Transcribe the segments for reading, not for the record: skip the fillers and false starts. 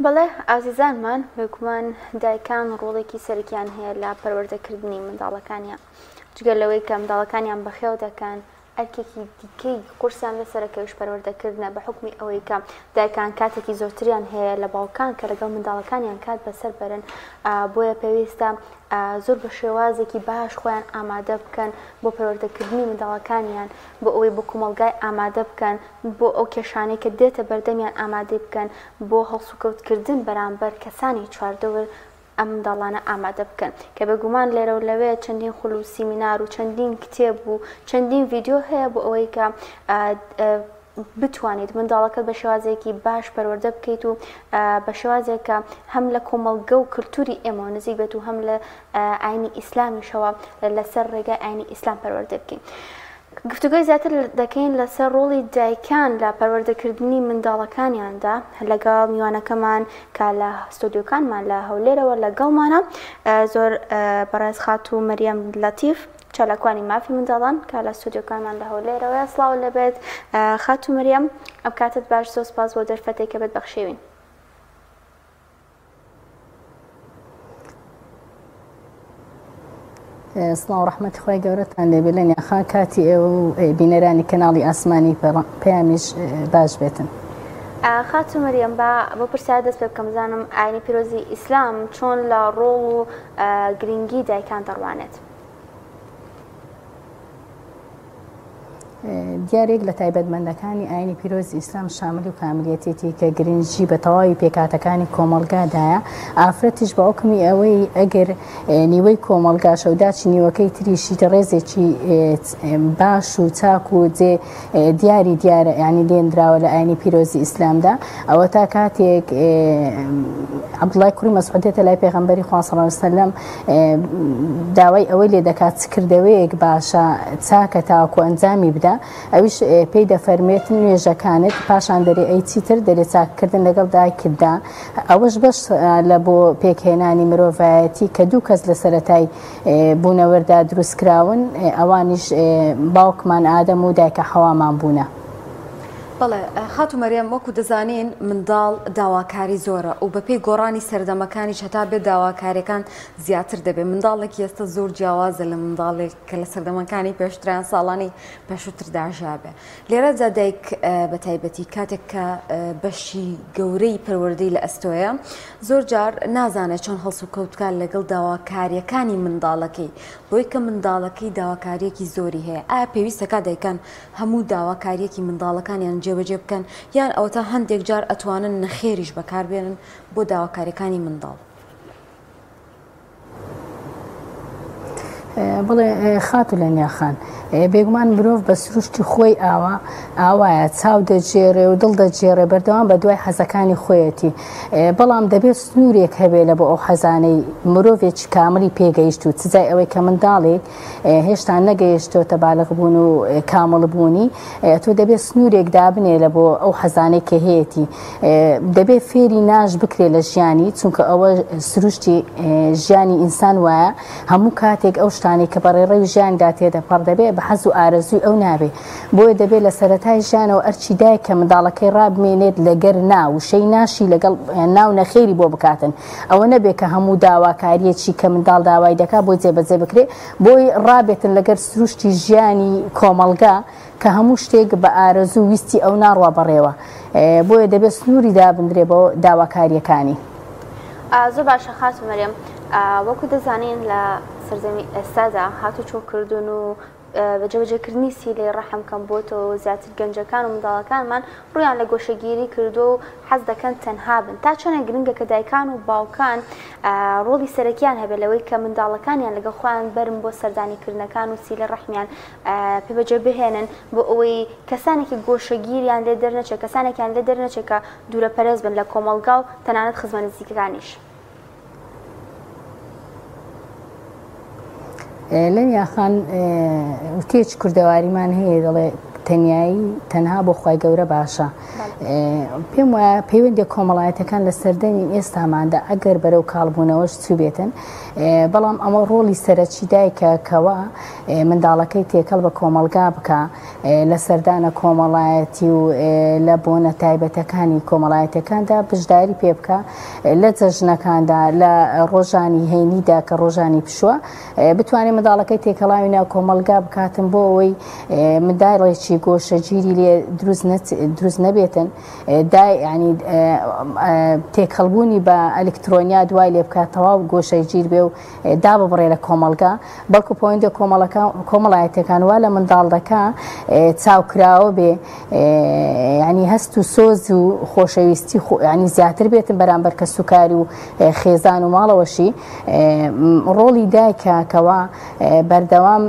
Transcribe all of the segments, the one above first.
بەڵێ ئازیزانمان بێگومان دایکان ڕۆڵێکی سەرکیان هەیە لە پەروەردەکردنی منداڵەکانیان جگەر لەوەی کە منداڵەکانیان بەخێو دەکەن ئەرکێکی دیکەی قورسیان لەسەرەکەویش پەروەردەکردنە بە حکمی ئەوەی کە دایکان کاتێکی زۆرتریان هەیە لە باوکان کە لەگەڵ منداڵەکانیان کات بەسەر بەرن بۆیە پێویستە زۆر بە شێوازێکی باش خۆیان ئامادە بکەن بۆ پەروەردەکردنی منداڵەکانیان بۆ ئەوەی بۆ کۆمەلگای ئامادە بکەن بۆ ئەو کێشانەی کە دێتە بەردەمیان ئامادە بکەن بۆ هەڵسوکەوتکردن بەرامبەر کەسانی چواردەوە ئەم منداڵانە ئامادە بکەن کە بێگومان لێرە و لەوێ چەندین خوڵ و سیمینار و چەندین کتێب و چەندین ڤیدیۆ هەیە بۆ ئەوەی کە بتوانیت منداڵەکەت بە شێوازێکی باش پەروەردە بکەیت و بە شێوازێکە هەم لە کۆمەڵگە و کللتوری ئێمە نزیک بێت و هەم لە ئاینی ئیسلامیشەوە لەسەر ڕێگای ئاینی ئیسلام پەروەردە بکەین. گفتوگوی زیاتر دەکەین لەسەر ڕۆڵی دایکان لە پەروەردەکردنی منداڵەکانیاندا لەگەڵ میوانەکەمان کە لە ستۆدیۆکانمان لە هەولێرەوە لەگەڵمانە زۆر بەڕێز خات و مەریەم لەتیف چالاکوانی مافی منداڵان کە لە ستۆدیۆکانمان لە هەولێرەوە سڵاو لەبێت خات و مەریەم ئەم کاتت باش زۆر سپاس بۆ دەرفەتێکە بێت بەخشێوین. سڵاو و ڕەحمەتی خۆی گەورەتان لێبێ لە نیاخان کاتی ئێوە و بینەرانی کەناڵی ئاسمانی پەیامیش باش بێتن. خات و مەریەم بۆ پرسیار دەست پێ بکەم بزانم ئاینی پیرۆزی ئیسلام چۆن لە ڕۆڵ و گرنگی دایکان دەڕوانێت. دیارێک لە تایبەتمەندەکانی ئاینی پیرۆزی ئیسلام شاملی و کاملیەتێتی کە گرنگی بە تەواوی پێکاتەکانی کۆمەڵگادایە ئافرەتیش بە حکمی ئەوەی ئەگەر نیوەی کۆمەڵگا شەوداچی نیوەکەی تریشی ڕێزێکی باش و چاک و جێ دیاری دیارە ینی دێنراوە لە ئاینی پیرۆزی ئیسلامدا ئەوە تا کاتێک عەبدوڵای کوڕی مەسعودێتە لای پێغەمبەری خوا صلی الله علیه وسلم داوای ئەوەی لێ دەکات کردەوەیەک باشە چاکە تاوەکو ئەنجامی بدە ئەویش پێی دەفەرمێت نوێژەکانت پاشان دەرێ ئەی چیتر دەرێ چاکردن لەگەڵ دایکتدا ئەوەش بەش لە بۆ پێکهێنانی مرۆڤایەتی کە دوو کەس لە سەرەتای بوونەوەردا دروستکراون ئەوانیش باوکمان ئادەم و دایکە حەوامان بوونە. بەڵێ خات و مەریەم وەکو دەزانین منداڵ داواکاری زۆرە و بەپێی گۆڕانی سەردەمەکانی هەتا بێت داواکاریەکان زیاتر دەبێت منداڵێکی ئێستا زۆر جیاوازە لە منداڵێک کە لە سەردەمەکانی پێشتریان ساڵانی پێشووترداژابێ لێرەدا دایک بە تایبەتی کاتێک کە بەشی گەورەی پەروەردەی لە ئەستۆیە زۆر جار نازانێت چۆن هەڵس و کەوتکار لەگەڵ داواکاریەکانی منداڵەکەی بۆی کە منداڵەکەی داواکاریەکی زۆری هەیە ئایا پێویستە کات دایکان هەموو داواکاریەکی منداڵەکانیان جێبەجێ بکەن یان ئەوە تا هەندێک جار ئەتوانن نەخێریش بەکاربێنن بۆ داواکاریەکانی منداڵ. بڵێ خاتو لە نیاخان بێگومان مرۆڤ بە سروشتی خۆی ئاوایە چاو دەجێڕێ و دڵ دەجێڕێ بەردەوام بە دوای حەزەکانی خۆیەتی بەڵام دەبێت سنوورێک هەبێ لە بۆ ئەو حەزانەی مرۆڤێکی کاملی پێگەیشت و چجای ئەوەی کە منداڵێک هێشتا نەگەیشتۆتە باڵغ بوون و کامل بوونی تۆ دەبێت سنوورێک دابنێ لە بۆ ئەو حەزانەی کە هەیەی دەبێت فێری ناش بکرێ لە ژیانی چونکە ئەوە سروشتی ژیانی ئینسان وایە هەموو کاتێک ئەو شتانی کە بەڕێڕەوی ژیاندا تێدەپەڕ دەبێت بە حەز و ئارەزووی ئەو نابێ بۆیە دەبێت لە سەرەتای ژیانەوە ئەرچی دایک کە منداڵەکەی ڕابمێنێت لەگەر ناو شەی ناشی لەگەڵ ناو نەخێری بۆ بکاتن ئەوە نەبێت کە هەموو داواکاریەکی کە منداڵ داوای دەکات بۆی جێبەجێ بکرێ بۆی ڕابێتن لەگەر سروشتی ژیانی کۆمەڵگا کە هەموو شتێک بە ئارەزوو ویستی ئەو ناڕوا بەڕێوە بۆیە دەبێت سنووری دابدرێ بۆ داواکاریەکانی. زۆر باشە خات و مەریەم وەکو دەزانین لە سەرزەمی ئێستادا هاتوچۆکردن و بەجێبەجێکردنی سیلەی ڕەحم کەم بۆتەوە زیاتر گەنجەکان و منداڵەکانمان ڕویان لە گۆشەگیری کردو و حەز دەکەن تەنها بن تا چۆنە گرنگە کە دایکان و باوکان ڕۆڵی سەرەکیان هەبێت لەوەی کە منداڵەکانیان لەگەڵ خۆیان بەرن بۆ سەردانیکردنەکان و سیلە ڕەحمیان پێبەجێ بهێنن بۆ ئەوەی کەسانێکی گۆشەگیریان لێ دەرنەچێت کەسانێکیان لێ دەرنەچێت کە دوورە پەرێز بن لە کۆمەڵگا و تەنانەت خزمە نزیکەکانیش. لە یاخان وتێکی کوردەواریمان هەیە دەڵێ تەنایی تەنها بۆ خی گەورە باشە پێم وایە پەیوەندی کۆمەڵایەتەکان لە سەردەمی ئێستاماندا ئەگەر بەرەو کاڵبوونەوەش چوو بێتن بەڵام ئەمە ڕۆڵی سەرەکی دایکە کەوا منداڵەکەی تێکەڵ بە کۆمەلگا بکە لە سەردانە کۆمەڵایەتی و لە بۆنە تایبەتەکانی کۆمەڵایەتەکاندا بژداری پێ بکە لە جەژنەکاندا لە ڕۆژانی هەینیدا کە ڕۆژانی پشووە بتوانێت منداڵەکەی تێکەڵاوی ناو کۆمەلگا بکاتن بۆ ئەوەی منداڵێکی گۆشەگیری لێ دروست نەبێتن ینی تێکەڵبوونی بە ئەلکترۆنیا دوای لێ بکات تەواو گۆشەگیر بێ و داببڕێ لە کۆمەلگا بەڵکو پۆیندە کۆمەڵایەتەکان وا لە منداڵەکە چاوکراوە بێ ینی هەست و سۆز و خۆشەویستی ینی زیاتر بێتن بەرامبەر کە سوکاری و خێزان و ماڵەوەشی ڕۆڵی دایکە کەوا بەردەوام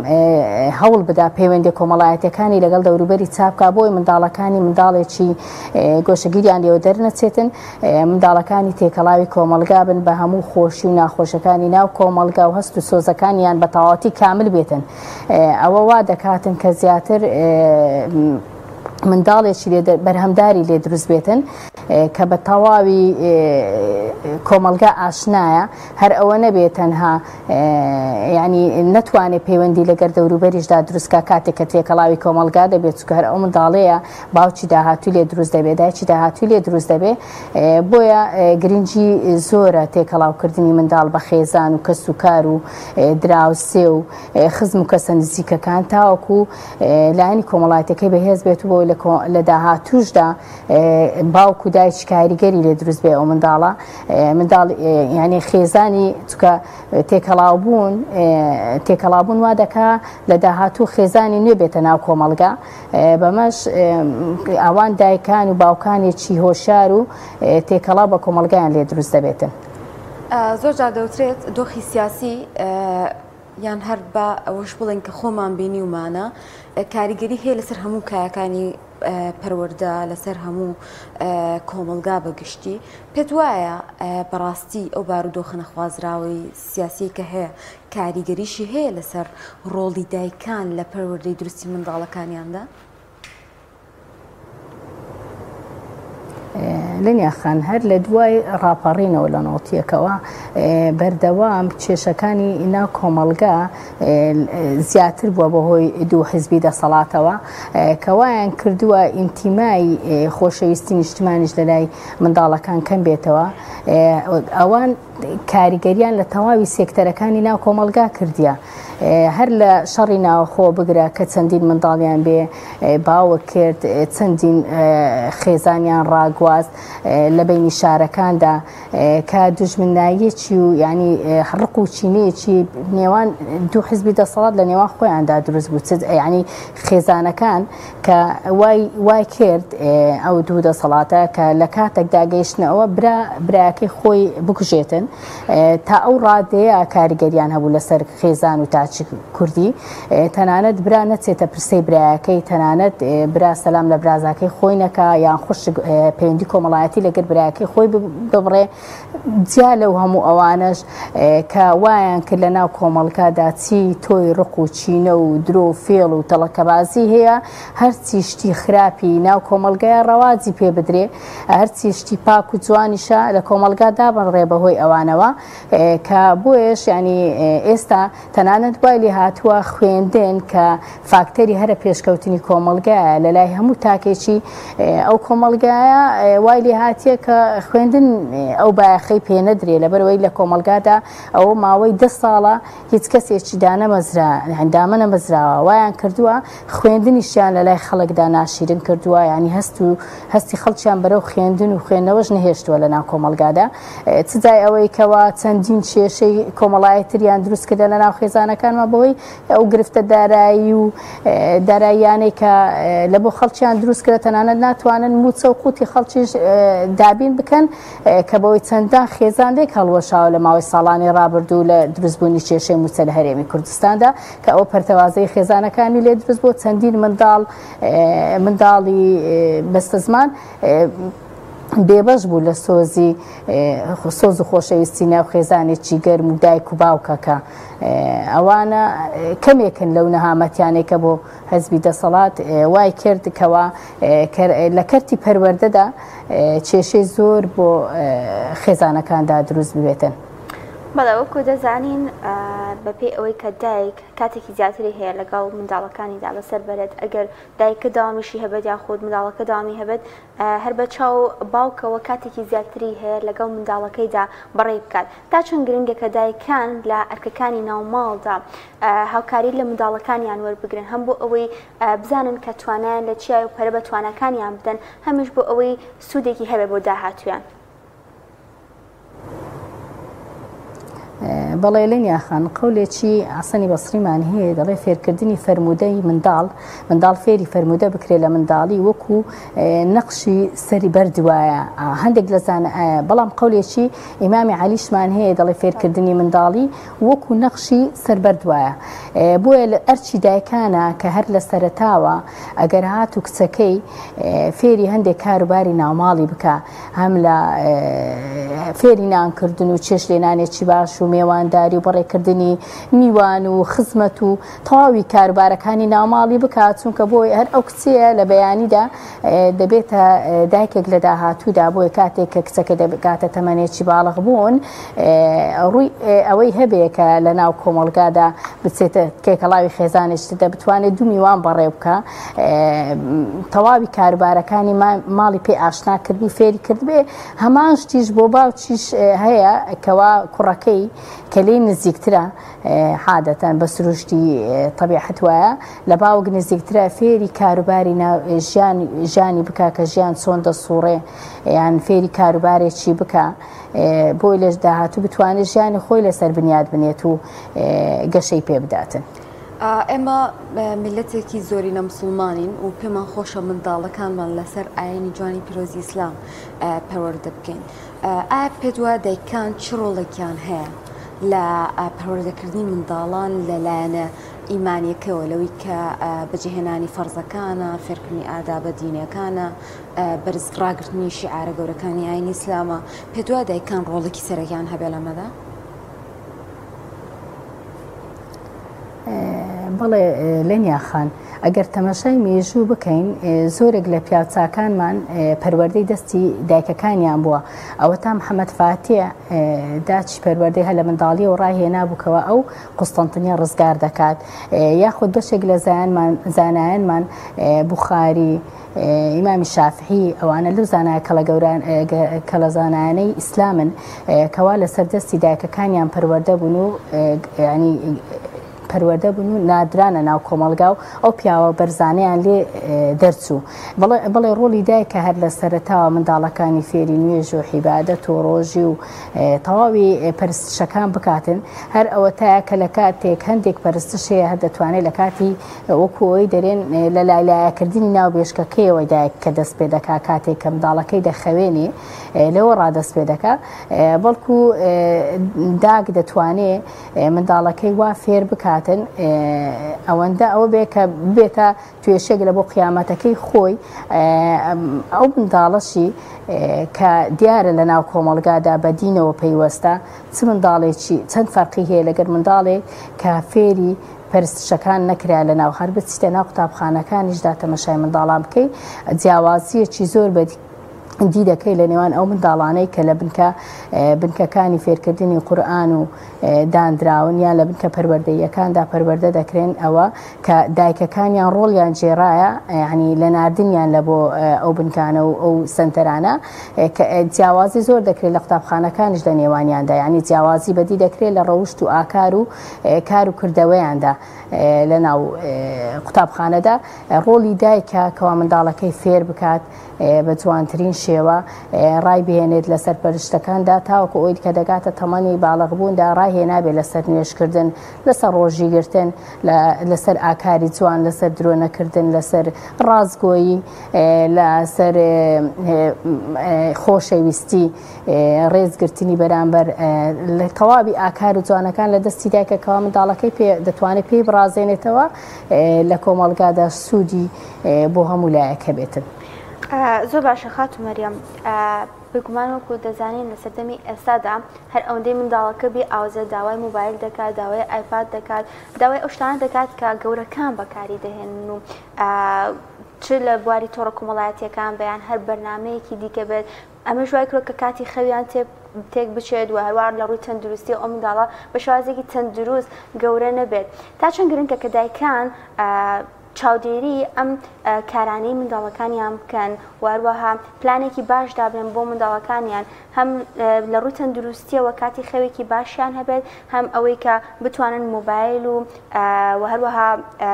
هەوڵ بدا پەیوەندی کۆمەڵایەتەکانی لەگەڵ دەوروبەری چاپکە بۆی منداڵەکانی منداڵێکی گۆشەگیریان لێوە دەرنەچێتن منداڵەکانی تێکەڵاوی کۆمەلگا بن بە هەموو خۆشی و ناخۆشەکانی ناو کۆمەلگا و هەست و سۆزەکانیان بە تەواوەتی کامل بێتن ئەوە وا دەکاتن کە زیاتر منداڵێکی بەرهەمداری لێ دروست بێتن کە بە تەواوی کۆمەلگا ئاشنایە هەر ئەوە نەبێت تەنها ینی نەتوانێت پەیوەندی لەگەر دەوروبەریشدا دروستکە کاتێک کە تێکەڵاوی کۆمەلگا دەبێت چکە هەر ئەو منداڵەیە باوکی داهاتوی لێ دروست دەبێت دایکی داهاتوی لێ دروست دەبێت بۆیە گرنگی زۆرە تێکەڵاوکردنی منداڵ بە خێزان و کەس و کار و دراوسێ و خزم و کەسە نزیکەکان تاوەکو لایەنی کۆمەڵایەتەکەی بەهێز بێت و بۆی لە داهاتووشدا باوکو دایکی کاریگەری لێ دروست بێ ئەو منداڵە منداڵ ینی خێزانی چکە تێکەڵاوبوون وا دەکا لە داهاتوو خێزانی نوێ بێتە ناو کۆمەلگا بەمەش ئەوان دایکان و باوکانێکی هۆشار و تێکەڵاو بە کۆمەلگایان لێ دروست دەبێتن زۆر جار دەوترێت دۆخی سیاسی یان هەر بە ئەوەش بڵێن کە خۆمان بینی ومانە کاریگەری هەیە لەسەر هەموو کایەکانی پەروەردە لەسەر هەموو کۆمەلگا بەگشتی پێت وایە بەڕاستی ئەو بارودۆخە نەخوازراوەی سیاسی کە هەیە کاریگەریشی هەیە لەسەر ڕۆڵی دایکان لە پەروەردەی دروستی منداڵەکانیاندا؟ لەنیاخان هەر لە دوای ڕاپەڕینەوە لە نۆتیەکەوە بەردەوام کێشەکانی ناو کۆمەلگا زیاتر بووە بەهۆی دوو حیزبی دەسەڵاتەوە کەوایان کردووە ئینتیمای خۆشەویستی نیشتمانیش لە لای منداڵەکان کەم بێتەوە ئەوان کاریگەریان لە تەواوی سێکتەرەکانی ناو کۆمەلگا کردیە هەر لە شەڕی ناوخۆ بگرە کە چەندین منداڵیان بێ باوە کرد چەندین خێزانیان ڕاگواست لە بینی شارەکاندا کە دوژمناییەکی و ینی ڕق و چینەیەکی نێوان دوو حیزبی دەسەڵات لە نێوان خۆیاندا دروست بوو ینی خێزانەکان کە وای کرد ئەو دوو دەسەڵاتە کە لە کاتێکدا گەیشتنەوە برایەکەی خۆی بکوژێتن تا ئەو ڕادەیە کاریگەریان هەبوو لەسەر خێزان و تاچی کوردی تەنانەت برا نەچێتە پرسەی برایەکەی تەنانەت برا سەلام لە برازاکەی خۆی نەکا یان خوش پەیوەندی کۆمەڵایەتی لەگەر برایەکەی خۆی ببڕێ جیا لەو هەموو ئەوانش کە وایان کرد لە ناو کۆمەڵگادا چی تۆی ڕق و چینە و درۆ و فێڵ و تەڵەکەبازی هەیە هەرچی شتی خراپی ناو کۆمەلگایە ڕەوازی پێ بدرێ هەرچی شتی پاک و جوانیشە لە کۆمەلگا دابڕێ بەهۆی ئەوانەوە کە بۆیش ینی ئێستا تەنانەت وای لێ هاتووە خوێندن کە فاکتەری هەرە پێشکەوتنی کۆمەلگایە لە لای هەموو تاکێکی ئەو کۆمەلگایە وای لێ هاتیە کە خوێندن ئەو بایەخەی پێ نەدرێ لەبەرەوەی لە کۆمەلگادا ئەوە ماوەی 10 ساڵە هیچ کەسێکی دامە نەمەزراوە وایان کردووە خوێندنیشیان لە لای خەڵکدا ناشیرن کردووە ینی هەستی خەڵکیان بەرەو خوێندن و خوێندنەوەش نەهێشتووە لە ناو کۆمەلگادا چ جای ئەوەی کەوا چەندین کێشەی کۆمەڵایەتریان دروست کردە لە ناو خێزانەکانمان بەوەی ئەو گرفتە دارایی و داراییانەی کە لە بۆ خەڵکیان دروست کرد تەنانەت ناتوانن موچە و قوتی خەڵکیش دابین بکەن کە بەوەی چەندان خێزان لێک هەڵوەشاوە لە ماوەی ساڵانی ڕابردوو لە دروستبوونی کێشەی موچە لە هەرێمی کوردستاندا کە ئەو پەرتەوازەی خێزانەکانی لێ دروست بۆ چەندین منداڵی بەستە زمان بێبەش بوو لە سۆز و خۆشەویستی ناو خێزانێکی گەرم و دایک و باوکەکە ئەوانە کەمێکن لەو نەهامەتیانێکە بۆ حەزبی دەسەڵات وای کرد کەوا لە کەرتی پەروەردەدا کێشەی زۆر بۆ خێزانەکاندا دروست ببێتن. بەڵێ وەکو دەزانین بەپێی ئەوەی کە دایک کاتێکی زیاتری هەیە لەگەڵ منداڵەکانیدا لەسەر بەرێت ئەگەر دایکە داوامیشی هەبێت یاخود منداڵەکە داوامی هەبێت هەر بە چاو باوکەوە کاتێکی زیاتری هەیە لەگەڵ منداڵەکەیدا بەڕێ بکات تا چەند گرنگە کە دایکان لە ئەرکەکانی ناوماڵدا هاوکاری لە منداڵەکانیان وەربگرن هەم بۆ ئەوەی بزانن کە توانیان لە چیای و پەرە بە توانەکانیان بدەن هەمیش بۆ ئەوەی سوودێکی هەبێت بۆ داهاتویان. بەڵێ لەنیاخان قەولێکی ئاسەنی بەسریمان هەیە دەڵێ فێرکردنی فەرمودەی منداڵ فێری فەرمودە بکرێت لە منداڵی وەکو نەقشی سەری بەردوایە هەندێک لە بەڵام قەولێکی ئیمامی عەلیشمان هەیە دەڵێ فێرکردنی منداڵی وەکو نەقشی سەربەردوایە بۆیە لە ئەرچی دایکانە کە هەر لە سەرەتاوە ئەگەر هات و کچەکەی فێری هەندێک کاروباری ناوماڵی بکە هەم لە فێری نانکردن و چێش لێنانێکی باش و میێوانداری و بەڕێکردنی میوان و خزمەت و تەواوی کاروبارەکانی ناوماڵی بکات چونکە بۆی هەر ئەو کچەیە لە بەیانیدا دەبێتە دایکێک لە داهاتوودا بۆیە کاتێک کە کچەکە دەبگاتە تەمەنێکی باڵغ بوون ڕووی ئەوەی هەبێ کە لە ناو کۆمەڵگادا بچێتە کێکەڵاوی خێزانێکتدا بتوانێت دوو میوان بەڕێ بکە تەواوی کاروبارەکانی ماڵی پێ ئاشنا کردی فێری کرد بێ هەمان شتیش بۆ باوکیش هەیە کەوا کوڕەکەی کە لێی نزیکترە عادەتەن بە سروشتی طبیعەت وایە لە باوک نزیکترە فێری کاروباری ژیانی بکە کە ژیان چۆن دەسوڕێ یان فێری کاروبارێکی بکە بۆی لەش داهاتوو بتوانێت ژیانی خۆی لەسەر بنیاد بنێت و گەشەی پێ بداتن. ئێمە میلەتێکی زۆری نە موسڵمانین و پێمان خۆشە منداڵەکانمان لەسەر ئاینی جوانی پیرۆزی ئیسلام پەروەردە بکەین. ئایا پێت وایە دایکان چ ڕۆڵێکیان هەیە لە پەروەردەکردنی منداڵان لەلایەنە ئیمانیەکەوە لەوەی کە بەجێهێنانی فەرزەکانە فێرکردنی ئادابە دینیەکانە بەرزڕاگرتنی شیعارە گەورەکانی ئاینی ئیسلامە پێت وایە دایکان ڕۆڵێکی سەرەکیان هەبێ لەمەدا؟ بەڵێ لەنیاخان ئەگەر تەمەشای مێژوو بکەین زۆرێک لە پیاوچاکانمان پەروەردەی دەستی دایکەکانیان بووە ئەوە تا محەممەد فاتێ داچی پەروەردەی هە لە منداڵیەوە ڕاهێنا بووکەوە ئەو قوستەنتنیە ڕزگار دەکات یاخود بەشێک لە زانایانمان بوخاری ئیمامی شافعی ئەوانە لەو زانایە کە لە زانایانەی ئیسلامن کەوا لە سەردەستی دایکەکانیان پەروەردە بوون و ینی پەروەردە بوون و نادرانە ناو کۆمەڵگا و ئەو پیاوە بەرزانەیان لێ دەرچوو بڵێ ڕۆڵی دایکە هەر لە سەرەتاوە منداڵەکانی فێری نوێژ و حیبادەت و ڕۆژی و تەواوی پەرستشەکان بکاتن هەر ئەوە تایە کە لە کاتێک هەندێک پەرستشەیە هەر دەتوانێت لە کاتی وەکوەوەی دەرێن لە لایلایەکردنی ناو بێشکەکەیەوەی دایک کە دەست پێ دەکا کاتێک کە منداڵەکەی دەخەوێنێ لەوە ڕادەست پێ دەکا بەڵکو داگ دەتوانێت منداڵەکەی وا فێر بکات ئەوەندە ئەوە بێ کە بێتە توێشێک لە بۆ قیامەتەکەی خۆی ئەو منداڵەشی کە دیارە لە ناو کۆمەڵگادا بە دینەوە پەیوەستە چ منداڵێکی چەند فەرقی هەیە لەگەر منداڵێک کە فێری پەرستشەکان نەکرا لە ناو هەر بچیتە ناو قوتابخانەکانیشدا تەمەشای منداڵان بکەی جیاوازیەکی زۆر بەدی دی دەکەی لە نێوان ئەو منداڵانەی کە لە بنکەکانی فێرکردنی قورئان و دانراون یان لە بنکە پەروەردەیەکاندا پەروەردە دەکرێن ئەوە کە دایکەکانیان ڕۆڵیان جێڕایە ینی لە ناردنیان لە بۆ ئەو بنکانە و ئەو سنتەرانە کە جیاوازی زۆر دەکرێت لە قوتابخانەکانیش لە نێوانیاندا ینی جیاوازی بەدی دەکرێت لە ڕەوشت و ئاکار و کار و کردەوەیاندا لە ناو قوتابخانەدا ڕۆڵی دایکە کەوا منداڵەکەی فێر بکات بە جوانترین شێوە ڕای بهێنێت لەسەر پەرشتەکاندا تاوەکو ئەوی کە دەگاتە تەمەنی باڵغبووندا ڕاهێنابێت لەسەر نوێشکردن لەسەر ڕۆژیگرتن لەسەر ئاکاری جوان لەسەر درۆنەکردن لەسەر ڕازگۆیی لەسەر خۆشەویستی ڕێزگرتنی بەرامبەر لە تەواوی ئاکار و جوانەکان لە دەستی دایکەکەوە منداڵەکەی دەتوانێت پێی بڕازێنێتەوە لە کۆمەڵگادا سوودی بۆ هەموو لایەکە بێتن. زۆر باشە خاتو مەریەم بگومان وەکو دەزانین لە سەردەمی ئێستادا هەر ئەوەندەی منداڵەکە بێ ئاوزە داوای موبایل دەکات داوای ئایپاد دەکات داوای ئەو شتانە دەکات کە گەورەکان بەکاری دەهێنن و چ لە بواری تۆڕە کۆمەڵایەتیەکان بەیان هەر بەرنامەیەکی دیکە بێت ئەمە ژوای کرۆ کە کاتی خەویان تێک بچێت و هەروار لە ڕووی تەندروستی ئەو منداڵە بە شێوازێکی تەندروست گەورە نەبێت تا چەند گرنگە کە دایکان چاودێری ئەم کارانەی منداڵەکانیان بکەن وهروەها پلانێکی باش دابێن بۆ منداڵەکانیان هەم لە ڕووی تەندروستیەوە کاتی خەوێکی باشیان هەبێت هەم ئەوەی کە بتوانن موبایل و هەروەها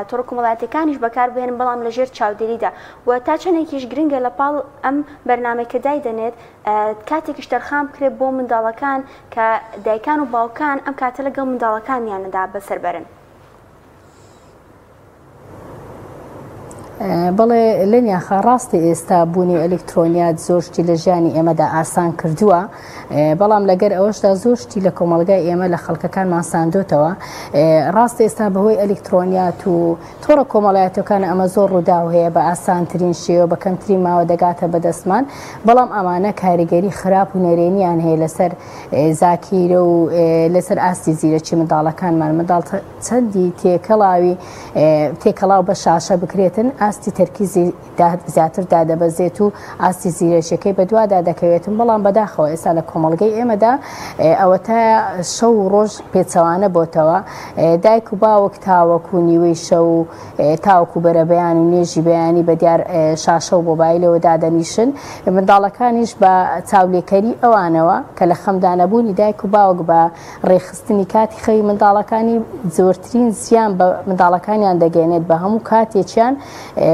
تۆڕە کۆمەڵایەتیەکانیش بەکار بهێنن بەڵام لەژێر چاودێریدا و تا چەندێکیش گرنگە لە پاڵ ئەم بەرنامەیەکە دایدەنێت کاتێکیش تەرخان بکرێت بۆ منداڵەکان کە دایکان و باوکان ئەم کاتە لەگەڵ منداڵەکانیاندا بەسەر بەڵێ لەنیاخە ڕاستی ئێستا بوونی ئەلکترۆنیات زۆرشتی لە ژیانی ئێمەدا ئاسان کردووە بەڵام لەگەر ئەوەشدا زۆرشتی لە کۆمەڵگای ئێمە لە خەڵکەکانمان ساندۆتەوە ڕاستی ئێستا بەهۆی ئەلکترۆنیات و تۆڕە کۆمەڵایەتەکان ئەمە زۆر ڕووداو هەیە بە ئاسانترین شێوە بە کەمترین ماوە دەگاتە بەدەستمان بەڵام ئەمانە کاریگەری خراپ و نەرێنیان هەیە لەسەر زاکیرە و لەسەر ئاستی زیرەکی منداڵەکانمان منداڵ چەندی تێکەڵاو بە شاشە بکرێتن ئاستی تەرکیزی زیاتر دادەبەزێت و ئاستی زیرەشەکەی بە دوادا دەکەوێتن بەڵام بەداخەوە ئێستا لە کۆمەڵگەی ئێمەدا ئەوە تا شەو و ڕۆژ پێچەوانە بۆتەوە دایک و باوک تاوەکو نیوەی شەو تاوەکو بەرەبەیان و نوێژی بەیانی بە دیار شاشە و مۆبایلەوە دادەنیشن منداڵەکانیش بە چاولێکەری ئەوانەوە کە لە خەمدانەبوونی دایک و باوک بە ڕێخستنی کاتی خەوی منداڵەکانی زۆرترین زیان بە منداڵەکانیان دەگەێنێت بە هەموو کاتێکیان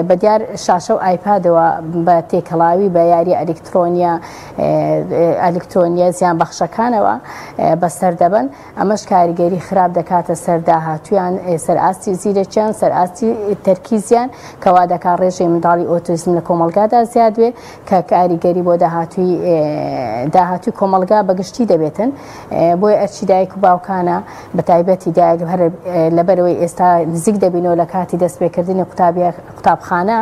بە دیار شاشە و ئایپادەوە بە تێکەڵاوی بە یاری ئەلکترۆنیە زیان بەخشەکانەوە بەسەر دەبن ئەمەش کاریگەری خراپ دەکاتە سەر داهاتویان سەر ئاستی زیرەکیان سەر ئاستی تەرکیزیان کەوا دەکات ڕێژەی منداڵی ئۆتیزم لە کۆمەلگادا زیاد بێ کە کاریگەری بۆ داهاتوی کۆمەلگا بەگشتی دەبێتن بۆی ئەرچی دایک و باوکانە بە تایبەتی دایک هەر لەبەرەوەی ئێستا نزیک دەبینەوە لە کاتی دەستپێکردنی قوتابخانە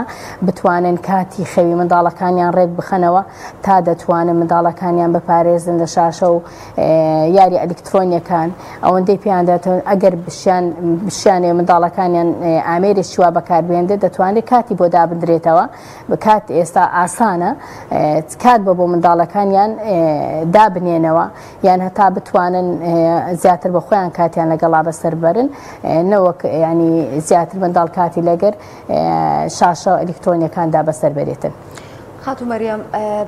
بتوانن کاتی خەوی منداڵەکانیان ڕێک بخەنەوە تا دەتوانن منداڵەکانیان بپارێزن لە شاشە و یاری ئەلکترۆنیەکان ئەوەندەی پێیان دەێتەوە ئەگەر بشیانێ منداڵەکانیان ئامێرێکی وا بەکاربێنێت دەتوانێت کاتی بۆ دابدرێتەوە کات ئێستا ئاسانە کات بۆ منداڵەکانیان دابنێنەوە یان هەتا بتوانن زیاتر بە خۆیان کاتیان لەگەڵا بەسەر بەرن نەوەک ینی زیاتر منداڵ کاتی لەگەر شاشە ئەلکترۆنیەکاندا بەسەر بێتن. خاتو مەریەم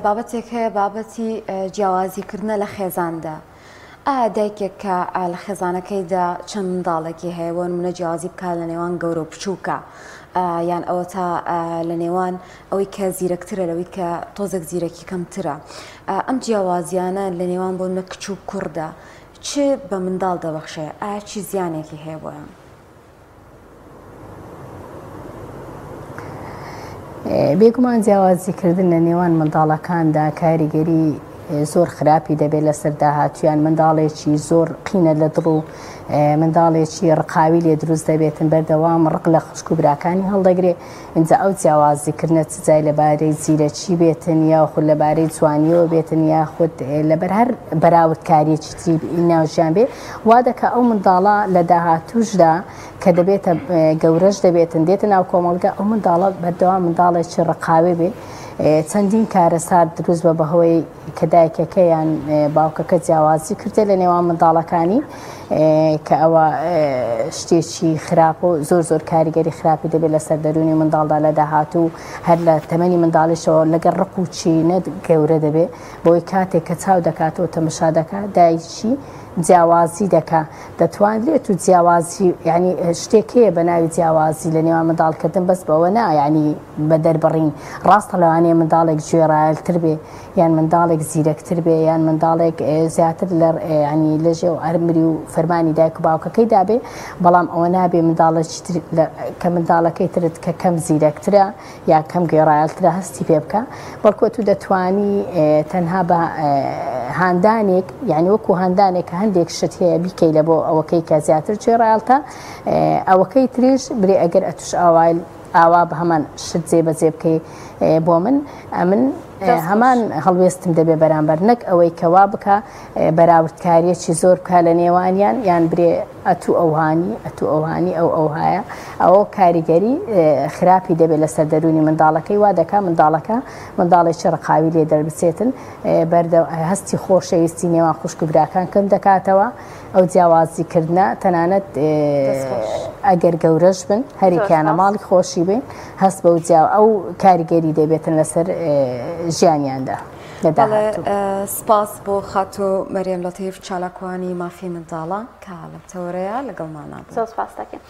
بابەتێک هەیە بابەتی جیاوازیکردنە لە خێزاندا دایکێک کە لە خێزانەکەیدا چەند منداڵێکی هەیە بۆ نمونە جیاوازی بکات لە نێوان گەورە و بچووکە یان ئەوە تا لە نێوان ئەوەی کە زیرەکترە لەوەی کە تۆزێک زیرەکی کەمترە ئەم جیاوازیانە لە نێوان بۆ نە کچ و کوڕدا چ بە منداڵ دەبەخشێ ئایا چی زیانێکی هەیە بۆیان؟ بێگومان جیاوازیکردن لە نێوان منداڵەکاندا کاریگەری زۆر خراپی دەبێت لەسەر داهاتویان منداڵێکی زۆر قینە لە دڵ و منداڵێکی ڕقاوی لێ دروست دەبێتن بەردەوام ڕق لە خوشک و براکانی هەڵدەگرێت اینجا ئەو جیاوازیکردنە چجای لەبارەی زیرەکی بێتن یاخود لەبارەی جوانیەوە بێتن یاخود لەبەر هەر بەراوردکاریەکی تری ناوژیان بێ وا دەکە ئەو منداڵە لە داهاتووشدا کە دەبێتە گەورەش دەبێتن دێتە ناو کۆمەلگا ئەو منداڵە بەردەوام منداڵێکی ڕقاوی بێ چەندین کارەسات دروست بە بەهۆی کە دایکەکە یان باوکەکە جیاوازی کردێ لە نێوان منداڵەکانی کە ئەوە شتێکی خراپ و زۆر کاریگەری خراپی دەبێت لەسەر دەرونی منداڵدا لە داهاتوو هەر لە تەمەنی منداڵیشەوە لەگەر ڕق و چینە گەورە دەبێت بۆی کاتێک کە چاو دەکاتەوە تەمەشا دەکات دایکی جیاوازی دەکا دەتوانرێت و جیاوازی ینی شتێکەیە بە ناوی جیاوازی لە نێوان منداڵکردن بەس بەوە نا ینی بە دەربڕین ڕاستە لەوانەیە منداڵێک گوێڕایەلتر بێ یان منداڵێک زیرەکتر بێ یان منداڵێک زیاتر لە ینی لەژێ و ئەرمری و فەرمانی دایک و باوکەکەی دابێ بەڵام ئەوە نابێ منداڵێکی کە منداڵەکەی ترت کە کەم زیرەکترە یا کەم گوێڕایەلترە هەستی پێ بکە بەڵکو تو دەتوانی تەنها بە هاندانێک یعنی وەکو هاندانێک هەندێک شت هەیە بیکەی لە بۆ ئەوەکەی کە زیاتر گوێڕایەلتە ئەوەکەی تریش برێ ئەگەر ئەتوش ئاوایل ئاوا بە هەمان شت جێبەجێ بکەی بۆ من هەمان هەڵوێستم دەبێ بەرامبەر نەک ئەوەی کەوا بکە بەراوردکاریەکی زۆر بکە لە نێوانیان یان برێ ئەتو ئەوهانی ئەوهایە ئەوە کاریگەری خراپی دەبێت لەسەر دەرونی منداڵەکەی وا دەکا منداڵێکی ڕقاوی لێ دەربچێتن هەستی خۆشەویستی نێوان خوشک و براکان کەم دەکاتەوە ئەو جیاوازیکردنە تەنانەت ئەگەر گەورەش بن هەریکیانە ماڵی خۆشی بێن هەست بەو ئەو کاریگەری دەبێتن لەسەر ژیانیاندا. سپاس بۆ خاتۆ مەریەم لەتیف چالاکوانی مافی منداڵە کە لەم تەورەیە لەگەڵمانە. سپاس دەکەم.